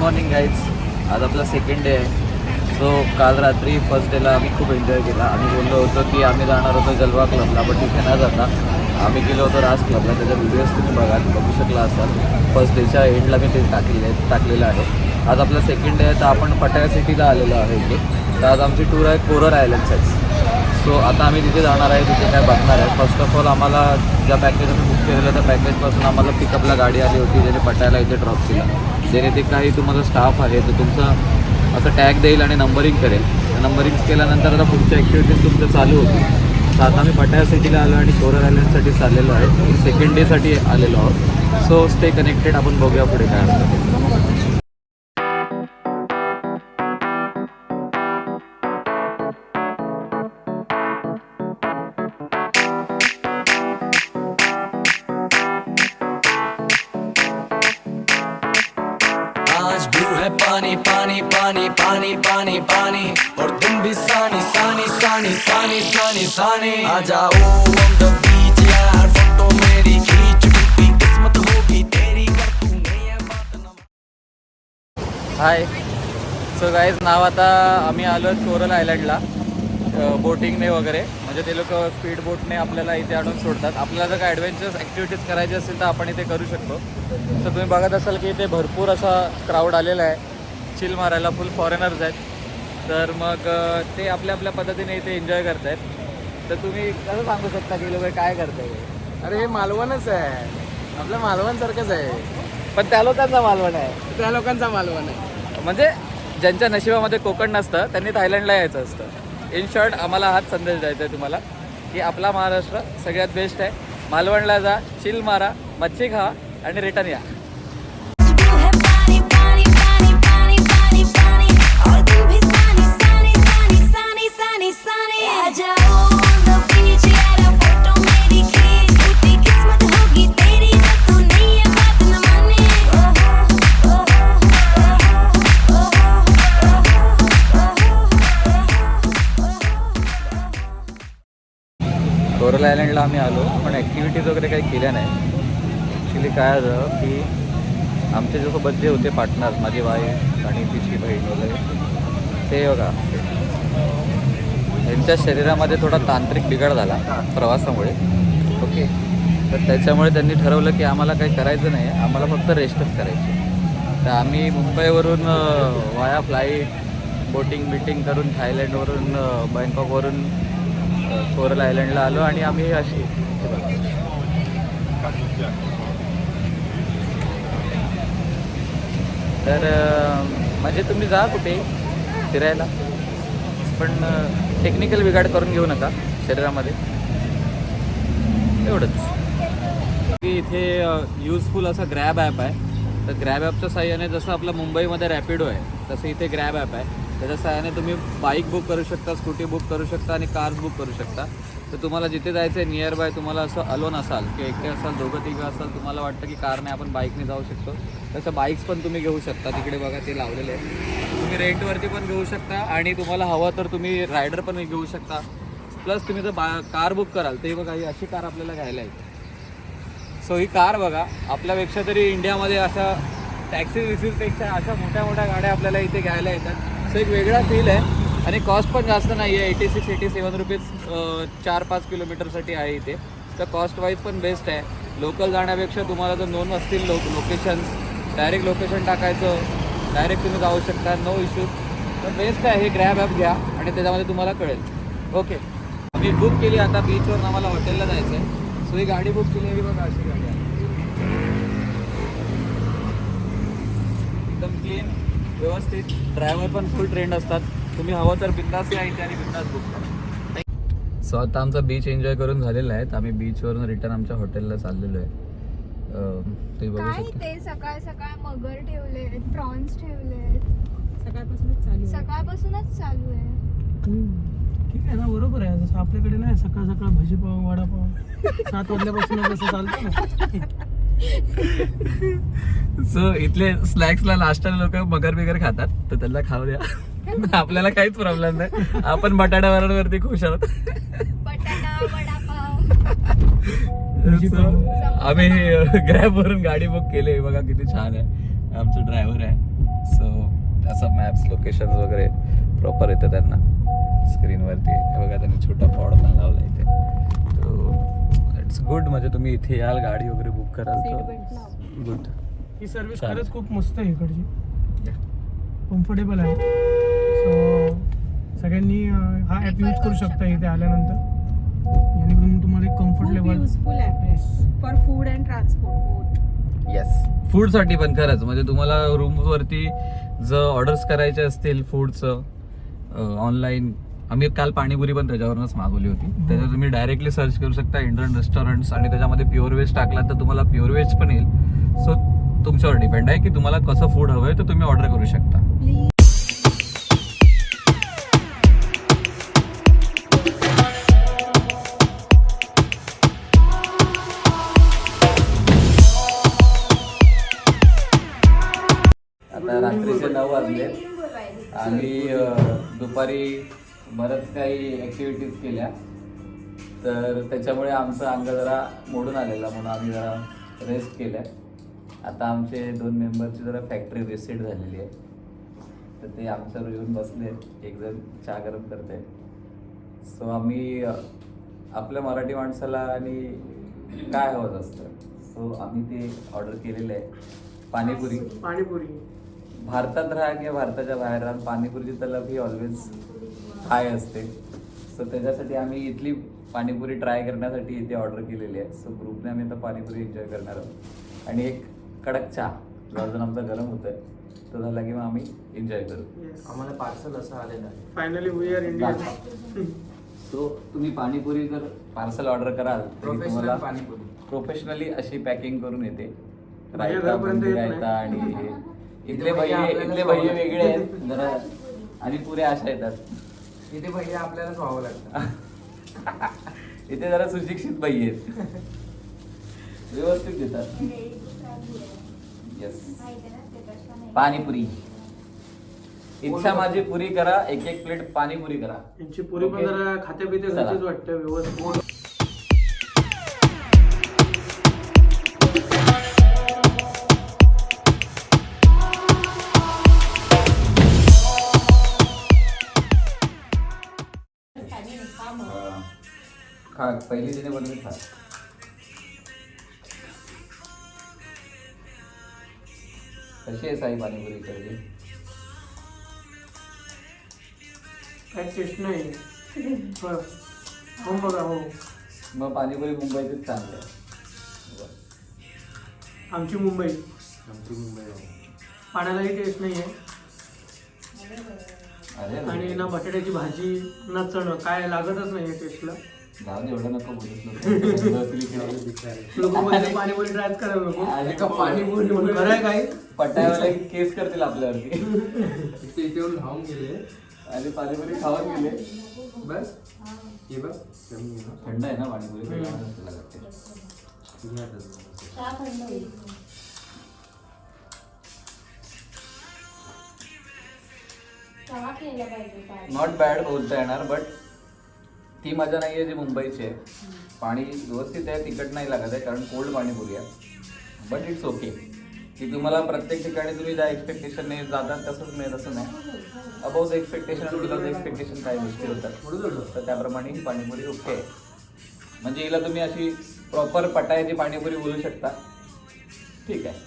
Morning guys. आज आपला second day आहे. सो काल रात्री फर्स्ट डेला आम्ही खूप एन्जॉय केला. आम्ही बोललो होतो की आम्ही जाणार होतो जलवा क्लबला, पण तिथे न जाता आम्ही गेलो होतो राज क्लबला. त्याच्या व्हिडिओज तुम्ही बघू शकला असाल. फर्स्ट डेच्या एंडला मी ते टाकलेलं आहे. आज आपला सेकंड डे आहे, तर आपण पटाया सिटीला आलेलो आहे इथे. तर आज आमची टूर आहे कोरल आयलंडचीच. सो आता आम्ही तिथे जाणार आहे, तिथे काय बघणार आहे. फर्स्ट ऑफ ऑल आम्हाला ज्या पॅकेज आम्ही बुक केलेलं त्या पॅकेजपासून आम्हाला पिकअपला गाडी आली होती, ज्याने पटायला इथे ड्रॉप केला. जेणे ते काही तुम्हाला स्टाफ आहे तर तुमचं असं टॅग देईल आणि नंबरिंग करेल. नंबरिंग केल्यानंतर आता पुढच्या ॲक्टिव्हिटीज तुमचं चालू होती. तर आता आम्ही पटाया सिटीला आलो आणि कोरल आयलंडसाठी चाललेलो आहे. सेकंड डेसाठी आलेलो आहोत. So stay connected. आपण बघूया पुढे काय होतं. पानी पानी पानी पानी पानी पानी और तुम भी सानी सानी सानी सानी सानी सानी आ जाओ on the beach यार, फोटो मेरी खींच टूटी किस्मत होगी तेरी कर तू नहीं है बात ना. हाय. सो गाईज, नाव आता आम्ही आलो आहे कोरल आयलंडला बोटिंगने वगैरे. म्हणजे ते लोक स्पीड बोटने आपल्याला इथे आणून सोडतात. आपल्याला जर काय ॲडव्हेंचर्स ॲक्टिव्हिटीज करायची असेल तर आपण इथे करू शकतो. तर तुम्ही बघत असाल की इथे भरपूर असा क्राऊड आलेला आहे चिल मारायला. फुल फॉरेनर्स आहेत. तर मग ते आपल्या आपल्या पद्धतीने इथे एन्जॉय करत आहेत. तर तुम्ही कसं सांगू शकता की लोक काय करताय? अरे हे मालवणच आहे, आपलं मालवणसारखंच आहे. पण त्या लोकांचा मालवण आहे. त्या लोकांचा मालवण आहे. म्हणजे ज्यांच्या नशिबामध्ये कोकण नसतं त्यांनी थायलंडला यायचं असतं. इन शॉर्ट आम्हाला हाच संदेश द्यायचा आहे तुम्हाला की आपला महाराष्ट्र सगळ्यात बेस्ट आहे. मालवणला जा, चिल मारा, मच्छी खा आणि रिटर्न या. कोरल आयलंडला आम्ही आलो, पण ॲक्टिव्हिटीज वगैरे काही केल्या नाही. ॲक्च्युली काय झालं की आमचे सोबत जे होते पार्टनर्स, माझी वाईफ आणि तिची बहीण वगैरे, ते बघा त्यांच्या शरीरामध्ये थोडा तांत्रिक बिघाड झाला प्रवासामुळे. ओके. तर त्याच्यामुळे त्यांनी ठरवलं की आम्हाला काही करायचं नाही, आम्हाला फक्त रेस्टच करायची. तर आम्ही मुंबईवरून वाया फ्लाईट बोटिंग करून थायलंडवरून बँकॉकवरून कोरल आयलंडला आलो. आणि आम्ही अशी तर म्हणजे तुम्ही जा कुठे फिरायला, पण टेक्निकल बिघाड करून घेऊ नका शरीरामध्ये, एवढंच. इथे यूजफुल असा ग्रॅब ॲप आहे. तर ग्रॅब ॲपच्या साहाय्याने जसं आपलं मुंबईमध्ये रॅपिडो आहे तसं इथे ग्रॅब ॲप आहे. त्याच्या साहाय्याने तुम्ही बाईक बुक करू शकता, स्कूटी बुक करू शकता आणि कार्स बुक करू शकता. तर तुम्हाला जिथे जायचं आहे नियर बाय, तुम्हाला असं अलोन असाल की एकटे असाल, दोघं तिघं असाल, तुम्हाला वाटतं की कारने आपण बाईकने जाऊ शकतो, तसं बाईक्स पण तुम्ही घेऊ शकता. तिकडे बघा ते लावलेले आहे. तुम्ही रेंटवरती पण घेऊ शकता आणि तुम्हाला हवं तर तुम्ही रायडर पण घेऊ शकता. प्लस तुम्ही जर कार बुक कराल तर बघा ही अशी कार आपल्याला घ्यायला येते. सो ही कार बघा आपल्यापेक्षा तरी इंडियामध्ये अशा टॅक्सी अशा मोठ्या मोठ्या गाड्या आपल्याला इथे घ्यायला येतात. सो एक वेगळा फील आहे आणि कॉस्ट पण जास्त नाही आहे. 86-87 रुपीज 4-5 किलोमीटरसाठी आहे इथे. तर कॉस्ट वाईज पण बेस्ट आहे. लोकल जाण्यापेक्षा तुम्हाला जर नोन असतील लोकेशन्स, डायरेक्ट लोकेशन टाकायचं, डायरेक्ट तुम्ही जाऊ शकता, नो इश्यूज. तर बेस्ट आहे. हे ग्रॅब ॲप घ्या आणि त्याच्यामध्ये तुम्हाला कळेल. ओके. आम्ही बुक केली. आता बीचवरून आम्हाला हॉटेलला जायचं आहे. सो ही गाडी बुक केली आहे बघा, अशी गाडी आहे एकदम क्लीन, व्यवस्थित. ड्रायव्हर पण फुल ट्रेंड असतात. तुम्ही हवं तर बिंदास या इथे आणि बिंदास बुक करा. सो आता आमचा बीच एन्जॉय करून झालेला आहे. आम्ही बीचवरून रिटर्न आमच्या हॉटेलला चाललेलो आहे. ते बघू शकता. ते सकाळ सकाळ मगर ठेवले, प्रॉन्स ठेवले. सकाळपासूनच चालू आहे. ठीक आहे ना, बरोबर आहे. जसं आपल्याकडे नाही सकाळ सकाळ भजीपाव वडापाव 7 वाजल्यापासून कसं चालतं ना. सो इथले स्नॅक्सला नाश्त्याला लोक मगर बिगर खातात, तर त्यांना खाऊ द्या. आपल्याला काहीच प्रॉब्लेम नाही. आपण बटाटा वरती खुश आहोत. बटाटा वडापाव. आम्ही ग्रॅब वरून गाडी बुक केली. बघा किती छान आहे. आमचं ड्रायव्हर आहे. सो सो असं मॅप्स लोकेशन वगैरे प्रॉपर येतं त्यांना स्क्रीनवरती. हे बघा त्यांनी छोटा पॉड पण लावला इथे. तो इट्स गुड. म्हणजे तुम्ही इथे याल गाडी वगैरे बुक कराल तर गुड. ही सर्व्हिस चालेल. खरंच खूप मस्त आहे इकडची, कम्फर्टेबल आहे. सो सगळ्यांनी हा ॲप यूज करू शकता इथे आल्यानंतर, जेणेकरून तुम्हाला एक comfort level. Useful app for food and transport. Yes, फूडसाठी पण खरंच. म्हणजे तुम्हाला रूमवरती जर ऑर्डर्स करायचे असतील फूडचं ऑनलाईन, आम्ही काल पाणीपुरी पण त्याच्यावरूनच मागवली होती. त्याच्यावर तुम्ही डायरेक्टली सर्च करू शकता इंडियन रेस्टॉरंट्स आणि त्याच्यामध्ये प्युअर व्हेज टाकला तर तुम्हाला प्युअर व्हेज पण येईल. सो तुमच्यावर डिपेंड आहे की तुम्हाला कसं फूड हवं आहे तर तुम्ही ऑर्डर करू शकता. आता रात्रीचे 9 वाजले. आम्ही दुपारी बरंच काही ॲक्टिव्हिटीज केल्या, तर त्याच्यामुळे आमचं अंग जरा मोडून आलेलं, म्हणून आम्ही जरा रेस्ट केल्या. आता आमचे 2 मेंबरची जरा फॅक्टरी रिसेट झालेली आहे, तर ते आमच्यावर येऊन बसले. एक जण चहा गरम करते. सो आम्ही आपल्या मराठी माणसाला आणि काय हवं असतं, सो आम्ही ते ऑर्डर केलेलं आहे. पाणीपुरी. भारतात राहा किंवा भारताच्या बाहेर राहा, पाणीपुरीची तलब ही ऑलवेज हाय असते. सो त्याच्यासाठी आम्ही इथली पाणीपुरी ट्राय करण्यासाठी इथे ऑर्डर केलेली आहे. सो ग्रुपने आम्ही आता पाणीपुरी एन्जॉय करणार आहोत आणि एक कडक चहा जो अजून आमचा गरम होतोय तो झाला की मग आम्ही एन्जॉय करू. आम्हाला पार्सल असं आलेलं आहे. Finally we are India. So तुम्ही पाणीपुरी जर पार्सल ऑर्डर कराल तर तुम्हाला पाणीपुरी प्रोफेशनली अशी पॅकिंग करून येते. माझ्या रायता, घरापर्यंत बुंदी येत रायता आणि इथले भैये वेगळे आहेत जरा आणि पुऱ्या अशा येतात. इथे भैया आपल्यालाच व्हावं लागतं. इथे जरा सुशिक्षित भैये आहेत, व्यवस्थित देतात. येस, पाणीपुरी. इच्छा माझी पुरी करा, एक प्लेट पाणीपुरी करा. यांची पुरी पण जरा खात्या पित्या चला. घरचीच वाटतं व्यवस्थित. खा, पहिली तिने बनवली खा. कशी आहे साई पाणीपुरी इकडची? काय टेस्ट नाही. हो बघा. हो, मग पाणीपुरी मुंबईतच चांगली आहे. आमची मुंबई. पाण्यालाही टेस्ट नाही आहे अरे आणि ना बटाट्याची भाजी ना चणं काय लागतच नाही आहे टेस्टला. जाऊ दे, एवढं नको लोक म्हणजे पाणीपुरी ट्रायच करायला नको. बोलू. पाणीपुरी खरं आहे काय? पट्ट्यावाला केस करतील आपल्यावरती. इथे येऊन धावून गेले आणि पाणीपुरी खाऊन गेले. बस. हे बस कमी आहे ना. थंड आहे ना पाणीपुरी, त्याच्यामुळे तुला लागते. नॉट बॅड बोलता येणार, बट ती मजा नाही आहे जी मुंबईची आहे. पाणी व्यवस्थित आहे, तिखट नाही लागत आहे कारण कोल्ड पाणीपुरी आहे. बट इट्स ओके की तुम्हाला प्रत्येक ठिकाणी तुम्ही ज्या एक्सपेक्टेशनने जातात तसंच मिळेल असं नाही. अबाउट द एक्सपेक्टेशन आणि बिलो द एक्सपेक्टेशन काही गोष्टी होतात, तर त्याप्रमाणे ही पाणीपुरी ओके आहे. म्हणजे हिला तुम्ही अशी प्रॉपर पटायची पाणीपुरी बोलू शकता. ठीक आहे.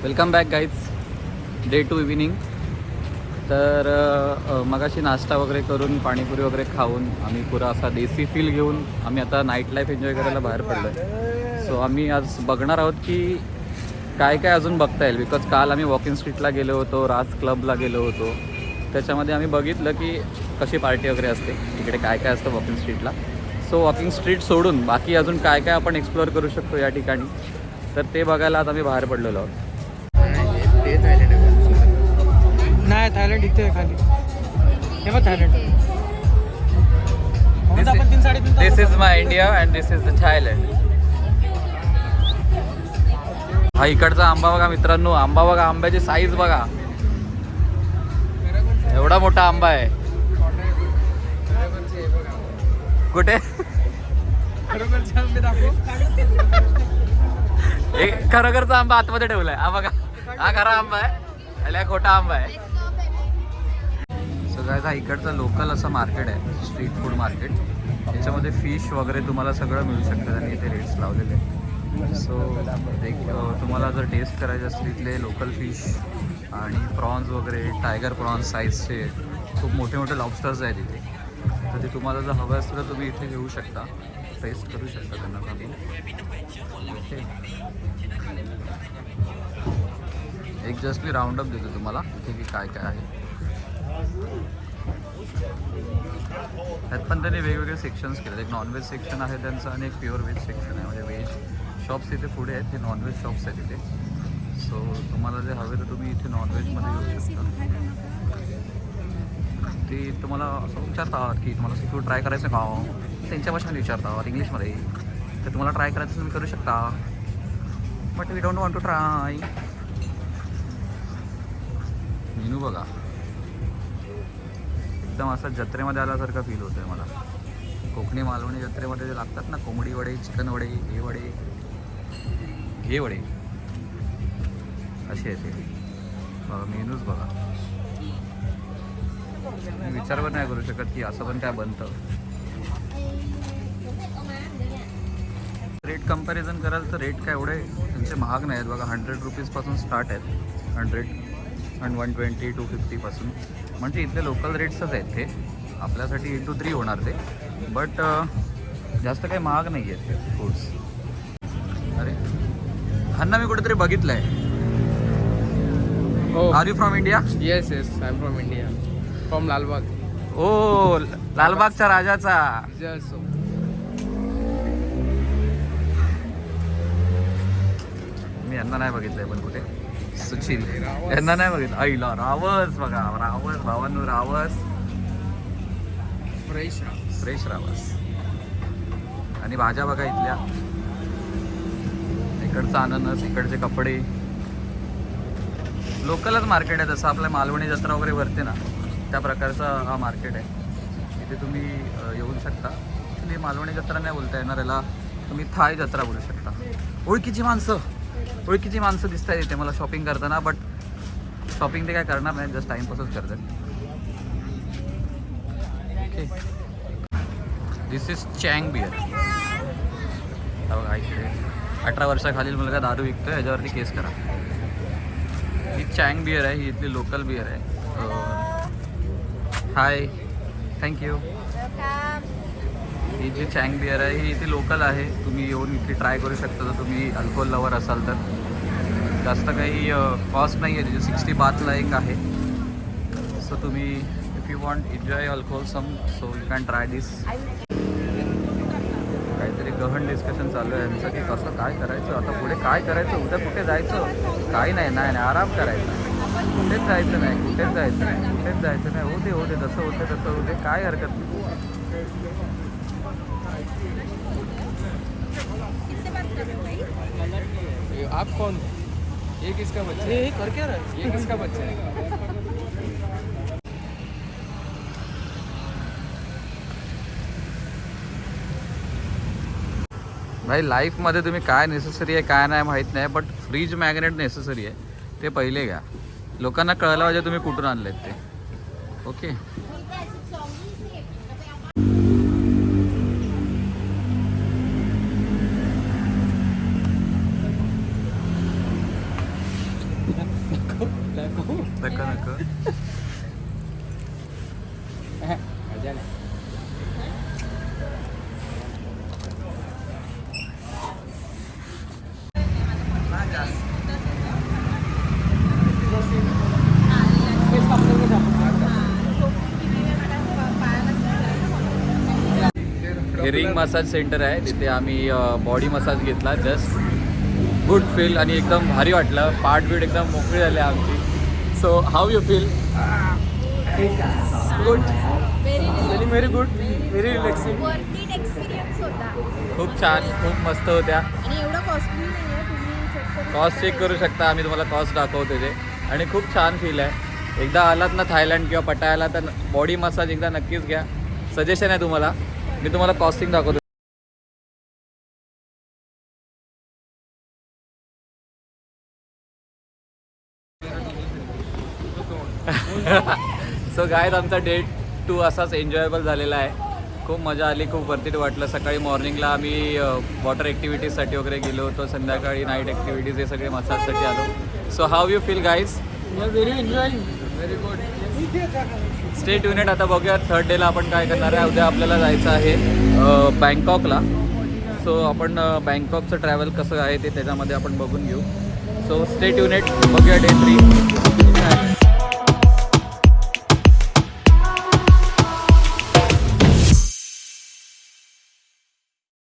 Welcome back guys. Day 2 evening. तर मगाशी नाश्ता वगैरे करून पाणीपुरी वगैरे खाऊन आम्ही पुरा असा देसी फील घेऊन आम्ही आता नाईट लाईफ एन्जॉय करायला बाहेर पडलो आहे. सो आम्ही आज बघणार आहोत की काय काय अजून बघता येईल. बिकॉज काल आम्ही वॉकिंग स्ट्रीटला गेलो होतो, राज क्लबला गेलो होतो. त्याच्यामध्ये आम्ही बघितलं की कशी पार्टी वगैरे असते इकडे, काय काय असतं वॉकिंग स्ट्रीटला. सो वॉकिंग स्ट्रीट सोडून बाकी अजून काय काय आपण एक्सप्लोअर करू शकतो या ठिकाणी, तर ते बघायला आज आम्ही बाहेर पडलेलो आहोत. नाही, थायलंड इथे आहे खाली. हे मग Thailand. This is my India and this is the Thailand. हा इकडचा आंबा बघा मित्रांनो, आंबा बघा, आंब्याची साईज बघा, एवढा मोठा आंबा आहे. कुठे एक खरोखरचा आंबा आतमध्ये ठेवलाय. हा बघा, हा खरा आंबा आहे. अल्या खोटा आंबा आहे. सगळ्यात हा इकडचं लोकल असं मार्केट आहे, स्ट्रीट फूड मार्केट. याच्यामध्ये फिश वगैरे तुम्हाला सगळं मिळू शकतं आणि इथे रेट्स लावलेले आहेत. सो एक तुम्हाला जर टेस्ट करायचे असतील इथले लोकल फिश आणि प्रॉन्स वगैरे, टायगर प्रॉन्स साईजचे खूप मोठे मोठे लॉबस्टर्स आहेत इथे. तर ते तुम्हाला जर हवं असतं तर तुम्ही इथे घेऊ शकता, टेस्ट करू शकता त्यांना सांगून. एक जस्ट मी राऊंडअप देतो तुम्हाला इथे की काय काय आहे. त्यात पण त्यांनी वेगवेगळे सेक्शन्स केले. एक नॉनव्हेज सेक्शन आहे त्यांचं आणि एक प्युअर व्हेज सेक्शन आहे. म्हणजे व्हेज शॉप्स इथे पुढे आहेत, हे नॉनव्हेज शॉप्स आहेत इथे. सो तुम्हाला जे हवे तर तुम्ही इथे नॉनव्हेजमध्ये घेऊ शकता. ते तुम्हाला असं विचारतात की तुम्हाला सी फूड ट्राय करायचं का, त्यांच्या भाषेमध्ये विचारतात इंग्लिशमध्ये. तर तुम्हाला ट्राय करायचं तुम्ही करू शकता, but we don't want to try. Menu बघा, एकदम असं जत्रेमध्ये आल्यासारखं फील होतं आहे मला. कोकणी मालवणी जत्रेमध्ये जे लागतात ना, कोंबडी वडे, चिकन वडे, हे वडे, हे वडे असे आहेत ते. मेनूज बघा, मी विचार पण नाही करू शकत की असं पण काय बनतं. रेट कंपॅरिझन कराल तर रेट काय एवढे त्यांचे महाग नाही आहेत बघा. 100 रुपीजपासून स्टार्ट आहेत, 100 आणि 120, 250पासून. म्हणजे इथले लोकल रेट्सच आहेत ते. आपल्यासाठी 8 to 3 होणार ते, बट जास्त काही महाग नाही आहेत ते फूड्स. अरे ह्यांना मी कुठेतरी बघितलं आहे. Are you from India? Yes yes, I am from India, from Lalbaug. Oh, लालबागच्या राजाचा. यस. मी यांना नाही बघितलंय पण कुठे. सुशील यांना नाही बघितलं. आईला रावस बघा, रावस भावांनो, रावस फ्रेश रावस. आणि भाज्या बघा इथल्या, इकडचा अननस, इकडचे कपडे. लोकलच मार्केट आहे, जसं आपल्या मालवणी जत्रा वगैरे भरते ना त्या प्रकारचा हा मार्केट आहे. इथे तुम्ही येऊ शकता. ॲक्च्युली मालवणी जत्रा नाही बोलता येणार याला, तुम्ही थाय जत्रा बोलू शकता. ओळखीची माणसं दिसत आहेत इथे मला शॉपिंग करताना, बट शॉपिंग ते काय करणार नाही, जस्ट टाईमपासच करतात. Okay, this is Chang beer. बघा इकडे 18 वर्षाखालील मुलगा दारू विकतोय, ह्याच्यावरती केस करा. ही चँग बियर आहे, ही इथली लोकल बियर आहे. हाय, थँक्यू. ही जी चँग बियर आहे ही इथे लोकल आहे. तुम्ही येऊन इथे ट्राय करू शकता जर तुम्ही अल्कोहोल लवर असाल तर. जास्त काही कॉस्ट नाही आहे, तिथे 60 बातला एक आहे. सो तुम्ही if you want enjoy alcohol some, so you can try this. काहीतरी गहन डिस्कशन चालू आहे यांचं की कसं काय करायचं, आता पुढे काय करायचं, उद्या कुठे जायचं. काही नाही, नाही आराम करायचा. कुठेच जायचं नाही, कुठेच जायचं नाही, कुठेच जायचं नाही. होते जसं होते तसं होते, काय हरकत नाही. आप कौन? ये किसका बच्चा है? ये कर क्या रहा है? ये किसका बच्चा है? भाई लाईफमध्ये तुम्ही काय नेसेसरी आहे काय नाही माहीत नाही, बट फ्रीज मॅग्नेट नेसेसरी आहे. ते पहिले घ्या. लोकांना कळलं पाहिजे तुम्ही कुठून आणलेत ते. ओके, नका हे रिंग मसाज सेंटर आहे. तिथे आम्ही बॉडी मसाज घेतला. जस्ट गुड फील आणि एकदम भारी वाटलं. पार्ट बीट एकदम मोकळी झाली आमची. So how you feel? Good, very good, very relaxing. Worth it experience होता. खूप छान, खूप मस्त होत्या. आणि एवढं कॉस्टली नाही आहे, तुम्ही चेक करू कॉस्ट चेक करू शकता, आम्ही तुम्हाला कॉस्ट दाखवतो ते. आणि खूप छान फील आहे. एकदा आलात ना थायलंड किंवा पटायाला तर बॉडी मसाज एकदा नक्कीच घ्या. सजेशन आहे तुम्हाला. मी तुम्हाला कॉस्टिंग दाखवतो. सो गायज आमचा डे 2 असाच एन्जॉयबल झालेला आहे. खूप मजा आली, खूप वर्थिट वाटलं. सकाळी मॉर्निंगला आम्ही वॉटर ॲक्टिव्हिटीजसाठी वगैरे गेलो होतो, संध्याकाळी नाईट ॲक्टिव्हिटीज हे सगळे मसाजसाठी आलो. So how you feel guys? Very enjoying. Very good. Stay tuned. आता बघूया थर्ड डेला आपण काय करणार आहे. उद्या आपल्याला जायचं आहे बँकॉकला. सो आपण बँकॉकचं ट्रॅव्हल कसं आहे ते त्याच्यामध्ये आपण बघून घेऊ. So stay tuned. बघूया डे 3.